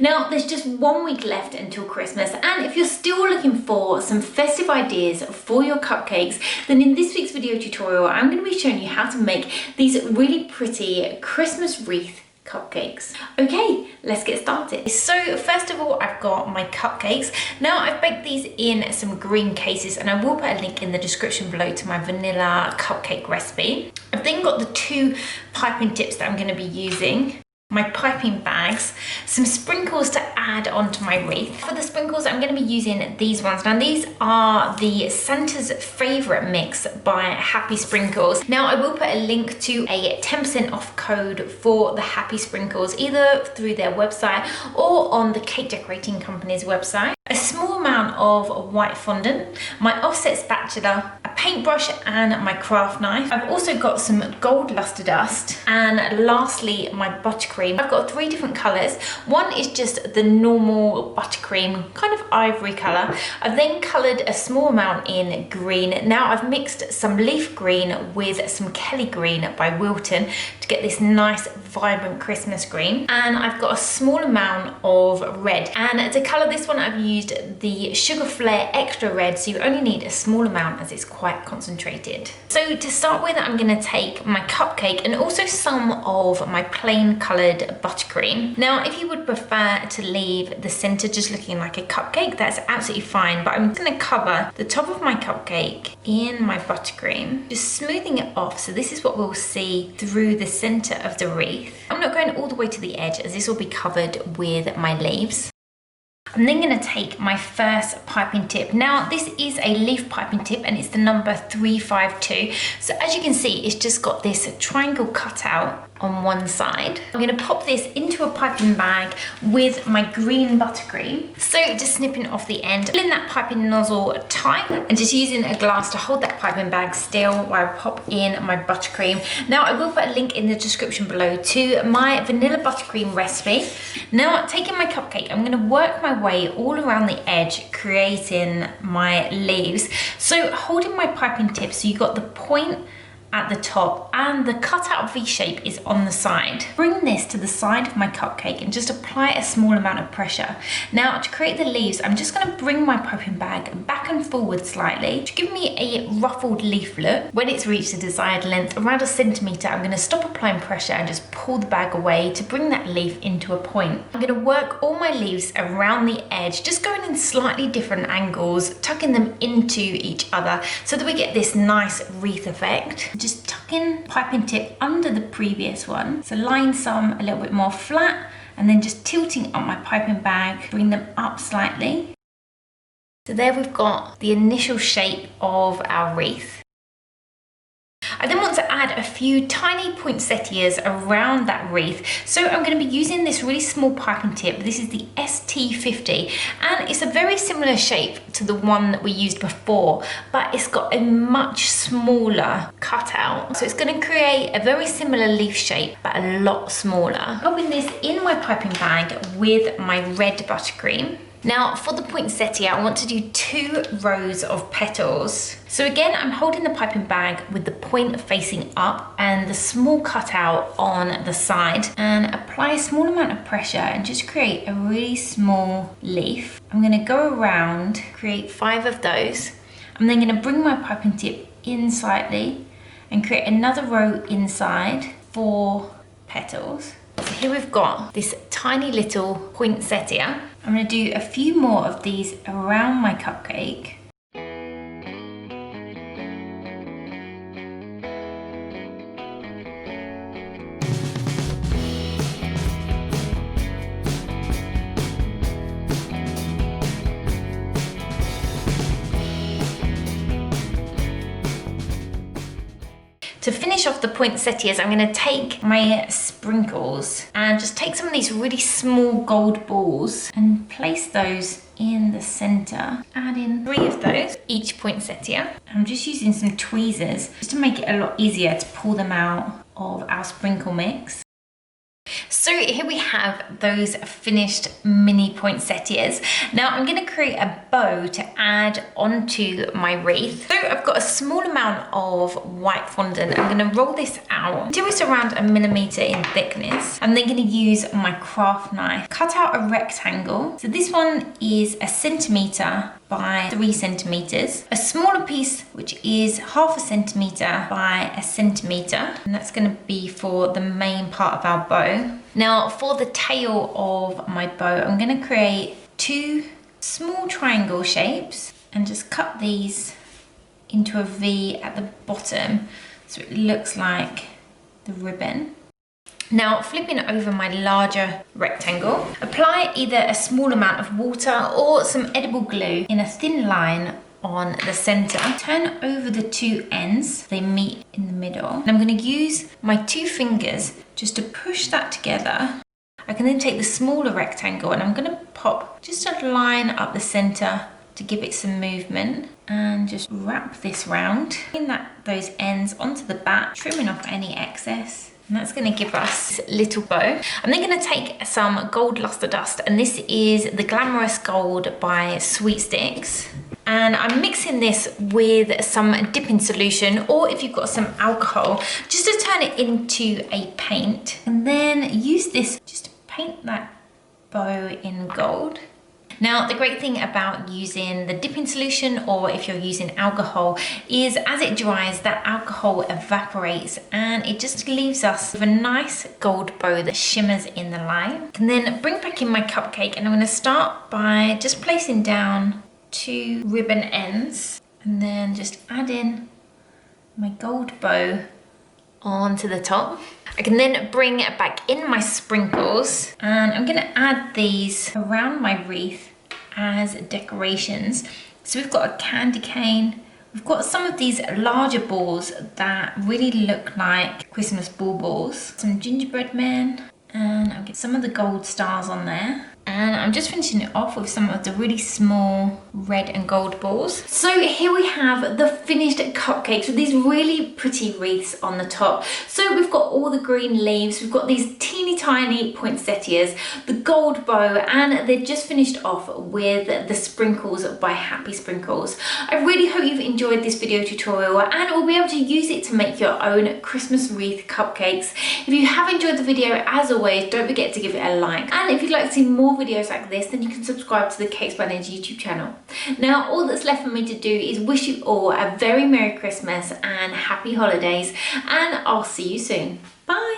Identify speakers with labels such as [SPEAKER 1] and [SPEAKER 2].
[SPEAKER 1] Now there's just 1 week left until Christmas, and if you're still looking for some festive ideas for your cupcakes, then in this week's video tutorial I'm going to be showing you how to make these really pretty Christmas wreath cupcakes. Okay, let's get started. So first of all, I've got my cupcakes. Now I've baked these in some green cases, and I will put a link in the description below to my vanilla cupcake recipe. I've then got the 2 piping tips that I'm going to be using, my piping bags, some sprinkles to add onto my wreath. For the sprinkles, I'm going to be using these ones. Now these are the Santa's Favourite Mix by Happy Sprinkles. Now I will put a link to a 10% off code for the Happy Sprinkles, either through their website or on the cake decorating company's website. A small amount of white fondant, my offset spatula, a paintbrush and my craft knife. I've also got some gold luster dust, and lastly my buttercream. I've got 3 different colours. One is just the normal buttercream, kind of ivory colour. I've then coloured a small amount in green. Now I've mixed some leaf green with some Kelly green by Wilton to get this nice vibrant Christmas green. And I've got a small amount of red, and to colour this one I've used the Sugar Flare Extra Red, so you only need a small amount as it's quite concentrated. So to start with, I'm going to take my cupcake and also some of my plain coloured buttercream. Now if you would prefer to leave the centre just looking like a cupcake, that's absolutely fine, but I'm going to cover the top of my cupcake in my buttercream, just smoothing it off, so this is what we'll see through the centre of the wreath. I'm not going all the way to the edge as this will be covered with my leaves. I'm then going to take my first piping tip. Now this is a leaf piping tip and it's the number 352. So as you can see, it's just got this triangle cut out on one side. I'm going to pop this into a piping bag with my green buttercream. So just snipping off the end, pulling that piping nozzle tight and just using a glass to hold that piping bag still while I pop in my buttercream. Now I will put a link in the description below to my vanilla buttercream recipe. Now taking my cupcake, I'm going to work my way all around the edge, creating my leaves. So holding my piping tip, so you got the point at the top and the cutout V shape is on the side. Bring this to the side of my cupcake and just apply a small amount of pressure. Now to create the leaves, I'm just going to bring my piping bag back and forward slightly to give me a ruffled leaf look. When it's reached the desired length, around 1 centimetre, I'm going to stop applying pressure and just pull the bag away to bring that leaf into a point. I'm going to work all my leaves around the edge, just going in slightly different angles, tucking them into each other so that we get this nice wreath effect. Just tucking piping tip under the previous one, so line some a little bit more flat and then just tilting up my piping bag, bring them up slightly. So there we've got the initial shape of our wreath. I then want to add a few tiny poinsettias around that wreath. So I'm going to be using this really small piping tip. This is the ST50 and it's a very similar shape to the one that we used before, but it's got a much smaller cutout. So it's going to create a very similar leaf shape, but a lot smaller. Popping this in my piping bag with my red buttercream. Now for the poinsettia, I want to do 2 rows of petals. So again, I'm holding the piping bag with the point facing up and the small cutout on the side, and apply a small amount of pressure and just create a really small leaf. I'm going to go around, create 5 of those. I'm then going to bring my piping tip in slightly and create another row inside, 4 petals. So here we've got this tiny little poinsettia. I'm going to do a few more of these around my cupcake. To finish off the poinsettias, I'm going to take my sprinkles and just take some of these really small gold balls and place those in the center. Add in 3 of those, each poinsettia. I'm just using some tweezers just to make it a lot easier to pull them out of our sprinkle mix. So here we have those finished mini poinsettias. Now I'm going to create a bow to add onto my wreath. So I've got a small amount of white fondant. I'm going to roll this out until it's around 1 millimeter in thickness. I'm then going to use my craft knife, cut out a rectangle. So this one is 1 centimeter by 3 centimeters. A smaller piece, which is 1/2 centimeter by 1 centimeter. And that's going to be for the main part of our bow. Now for the tail of my bow, I'm going to create 2 small triangle shapes and just cut these into a V at the bottom so it looks like the ribbon. Now flipping over my larger rectangle, apply either a small amount of water or some edible glue in a thin line on the center. Turn over the 2 ends, they meet in the middle. And I'm going to use my 2 fingers just to push that together. I can then take the smaller rectangle and I'm going to pop just a line up the center to give it some movement and just wrap this round. Pin those ends onto the back, trimming off any excess. And that's going to give us a little bow. I'm then going to take some gold luster dust, and this is the Glamorous Gold by Sweet Sticks. And I'm mixing this with some dipping solution, or if you've got some alcohol, just to turn it into a paint. And then use this just to paint that bow in gold. Now, the great thing about using the dipping solution, or if you're using alcohol, is as it dries, that alcohol evaporates and it just leaves us with a nice gold bow that shimmers in the light. And then bring back in my cupcake, and I'm going to start by just placing down 2 ribbon ends and then just add in my gold bow onto the top. I can then bring back in my sprinkles, and I'm going to add these around my wreath as decorations. So we've got a candy cane, we've got some of these larger balls that really look like Christmas baubles, some gingerbread men, and I'll get some of the gold stars on there. And I'm just finishing it off with some of the really small red and gold balls. So here we have the finished cupcakes with these really pretty wreaths on the top. So we've got all the green leaves, we've got these teeny tiny poinsettias, the gold bow, and they're just finished off with the sprinkles by Happy Sprinkles. I really hope you've enjoyed this video tutorial and will be able to use it to make your own Christmas wreath cupcakes. If you have enjoyed the video, as always, don't forget to give it a like. And if you'd like to see more videos like this, then you can subscribe to the Cakes by Nature YouTube channel. Now all that's left for me to do is wish you all a very Merry Christmas and Happy Holidays, and I'll see you soon. Bye!